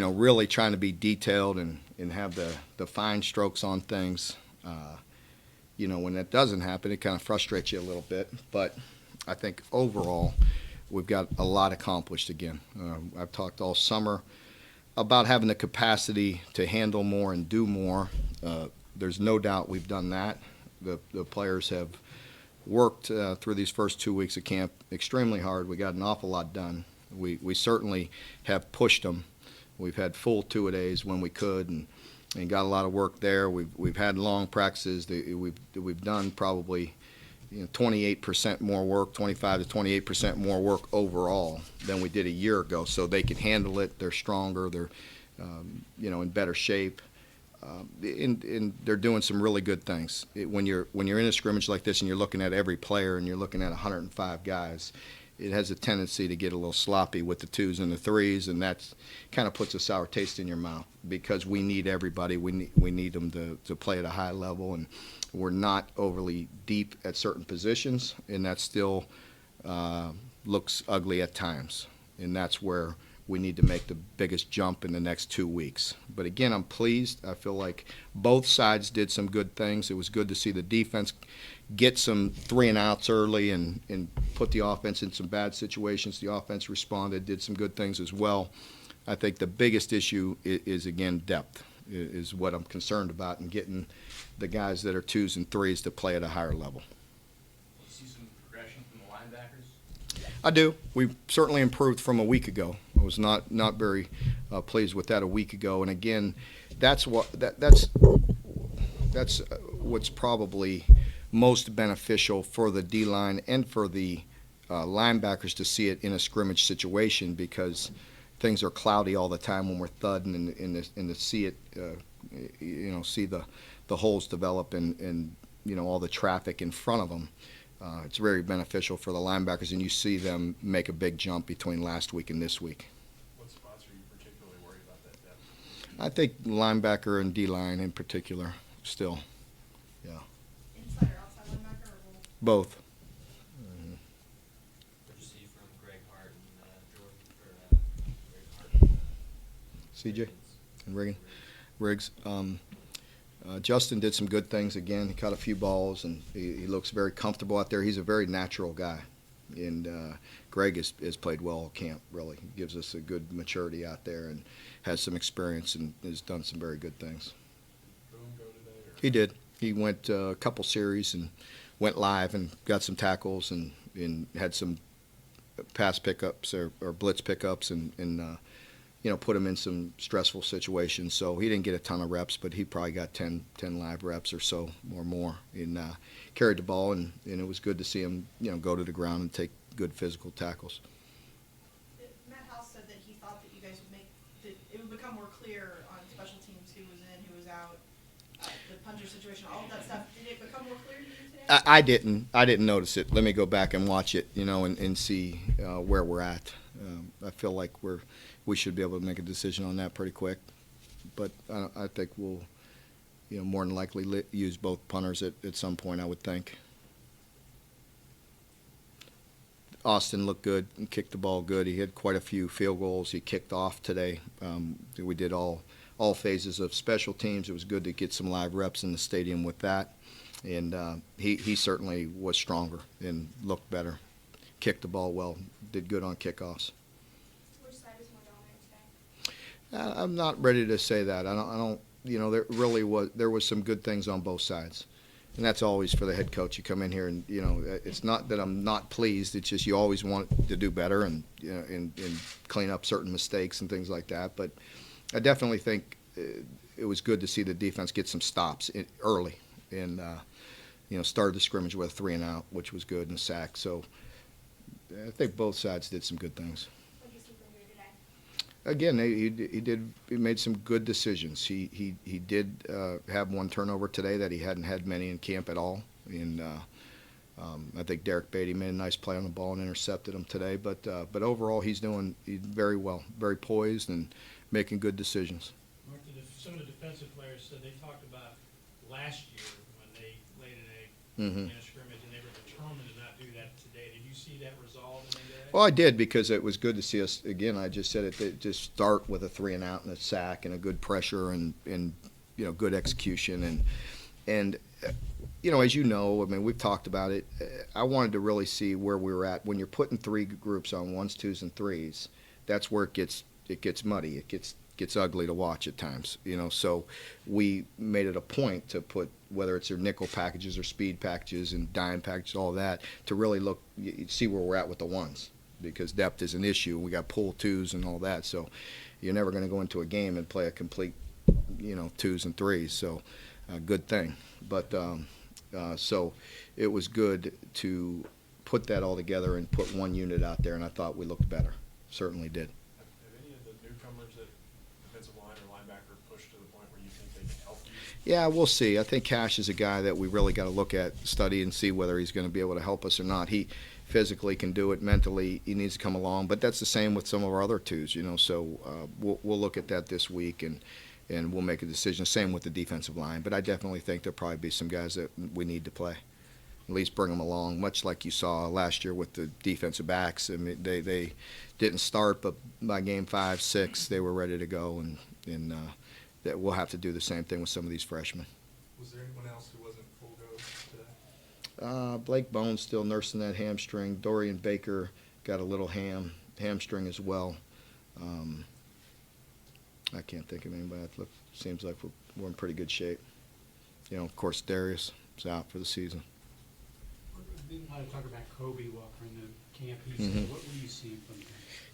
really trying to be detailed and have the fine strokes on things. When that doesn't happen, it kind of frustrates you a little bit. But I think overall, we've got a lot accomplished again. I've talked all summer about having the capacity to handle more and do more. There's no doubt we've done that. The players have worked through these first 2 weeks of camp extremely hard. We got an awful lot done. We certainly have pushed them. We've had full two-a-days when we could, and got a lot of work there. We've had long practices. We've done probably 28% more work, 25 to 28% more work overall than we did a year ago. So they can handle it. They're stronger. They're in better shape. And they're doing some really good things. When you're in a scrimmage like this and you're looking at every player and you're looking at 105 guys, it has a tendency to get a little sloppy with the twos and the threes, and that kind of puts a sour taste in your mouth because we need everybody. We need them to play at a high level, and we're not overly deep at certain positions, and that still looks ugly at times, and that's where we need to make the biggest jump in the next 2 weeks. But again, I'm pleased. I feel like both sides did some good things. It was good to see the defense get some 3-and-outs early and put the offense in some bad situations. The offense responded, did some good things as well. I think the biggest issue is again, depth is what I'm concerned about, and getting the guys that are twos and threes to play at a higher level. You see some progression from the linebackers? I do. We've certainly improved from a week ago. I was not very pleased with that a week ago, and again, that's what's probably most beneficial for the D-line and for the linebackers to see it in a scrimmage situation, because things are cloudy all the time when we're thudding and to see it, see the holes develop and all the traffic in front of them. It's very beneficial for the linebackers, and you see them make a big jump between last week and this week. What spots are you particularly worried about that depth? I think linebacker and D-line in particular still. Yeah. Inside or outside linebacker or both? Both. What did you see from Greg Hart and Greg Hart? CJ and Riggs. Justin did some good things again. He caught a few balls, and he looks very comfortable out there. He's a very natural guy, and Greg has played well all camp, really. He gives us a good maturity out there and has some experience and has done some very good things. Did Boone go today? Or? He did. He went a couple series and went live and got some tackles and had some pass pickups or blitz pickups and put him in some stressful situations. So he didn't get a ton of reps, but he probably got 10 live reps or so or more, and carried the ball, and it was good to see him go to the ground and take good physical tackles. Matt House said that he thought that you guys that it would become more clear on special teams who was in, who was out, the punter situation, all of that stuff. Did it become more clear to you today? I didn't notice it. Let me go back and watch it, and see where we're at. I feel like we should be able to make a decision on that pretty quick, but I think we'll, more than likely use both punters at some point, I would think. Austin looked good and kicked the ball good. He had quite a few field goals he kicked off today. We did all phases of special teams. It was good to get some live reps in the stadium with that, and he certainly was stronger and looked better. Kicked the ball well, did good on kickoffs. Which side was more dominant today? I'm not ready to say that. I don't. There was some good things on both sides, and that's always for the head coach. You come in here and it's not that I'm not pleased. It's just you always want to do better and and clean up certain mistakes and things like that. But I definitely think it was good to see the defense get some stops early and started the scrimmage with a 3-and-out, which was good, and a sack. So I think both sides did some good things. What did you see from here today? Again, he made some good decisions. He did have one turnover today that he hadn't had many in camp at all. And I think Derek Beatty made a nice play on the ball and intercepted him today. But overall, he's doing very well, very poised and making good decisions. Mark, some of the defensive players said they talked about last year when they laid an egg in a scrimmage, and they were determined to not do that today. Did you see see that resolved in any day? Well, I did, because it was good to see us, again, I just said it, to just start with a 3 and out and a sack and a good pressure and good execution. And as you know, I mean, we've talked about it. I wanted to really see where we were at. When you're putting 3 groups on 1s, 2s, and 3s, that's where it gets muddy. It gets ugly to watch at times, so we made it a point to put, whether it's their nickel packages or speed packages and dime packages, all that, to really see where we're at with the 1s, because depth is an issue. We got pull 2s and all that, so you're never going to go into a game and play a complete 2s and 3s, so good thing. But so it was good to put that all together and put 1 unit out there, and I thought we looked better. Certainly did. Have any of the newcomers at defensive line or linebacker pushed to the point where you think they can help you? Yeah, we'll see. I think Cash is a guy that we really got to look at, study, and see whether he's going to be able to help us or not. He physically can do it. Mentally, he needs to come along. But that's the same with some of our other 2s, so we'll look at that this week, and we'll make a decision. Same with the defensive line. But I definitely think there'll probably be some guys that we need to play. At least bring them along, much like you saw last year with the defensive backs. I mean, they didn't start, but by game 5, 6, they were ready to go, and that we'll have to do the same thing with some of these freshmen. Was there anyone else who wasn't full go today? Blake Bones still nursing that hamstring. Dorian Baker got a little hamstring as well. I can't think of anybody. Seems like we're in pretty good shape. Of course, Darius is out for the season. We didn't want to talk about Kobe Walker in the camp. Mhm. What were you seeing from him?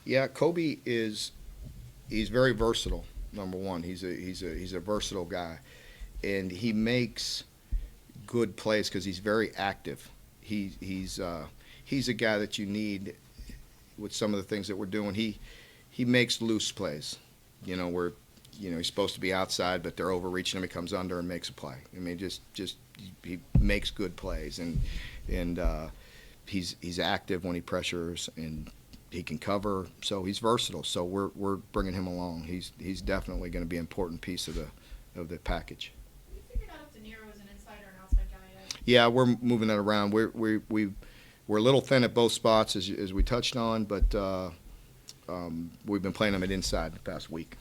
Yeah, Kobe he's very versatile. Number one, he's a versatile guy, and he makes good plays because he's very active. He's a guy that you need with some of the things that we're doing. He makes loose plays, where he's supposed to be outside, but they're overreaching him. He comes under and makes a play. I mean, just he makes good plays, and he's active when he pressures, and he can cover. So he's versatile. So we're bringing him along. He's definitely going to be an important piece of the package. Have you figured out if De Niro is an inside or an outside guy yet? Yeah, we're moving that around. We're a little thin at both spots, as we touched on, but we've been playing him at inside the past week.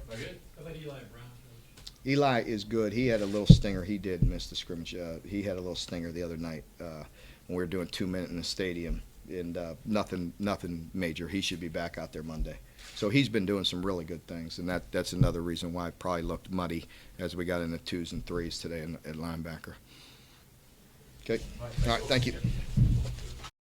Very good. How about Eli Brown, Coach? Eli is good. He had a little stinger. He did miss the scrimmage. He had a little stinger the other night when we were doing 2 minute in the stadium, and nothing major. He should be back out there Monday. So he's been doing some really good things, and that's another reason why it probably looked muddy as we got into 2s and 3s today at linebacker. Okay. All right. Thank you.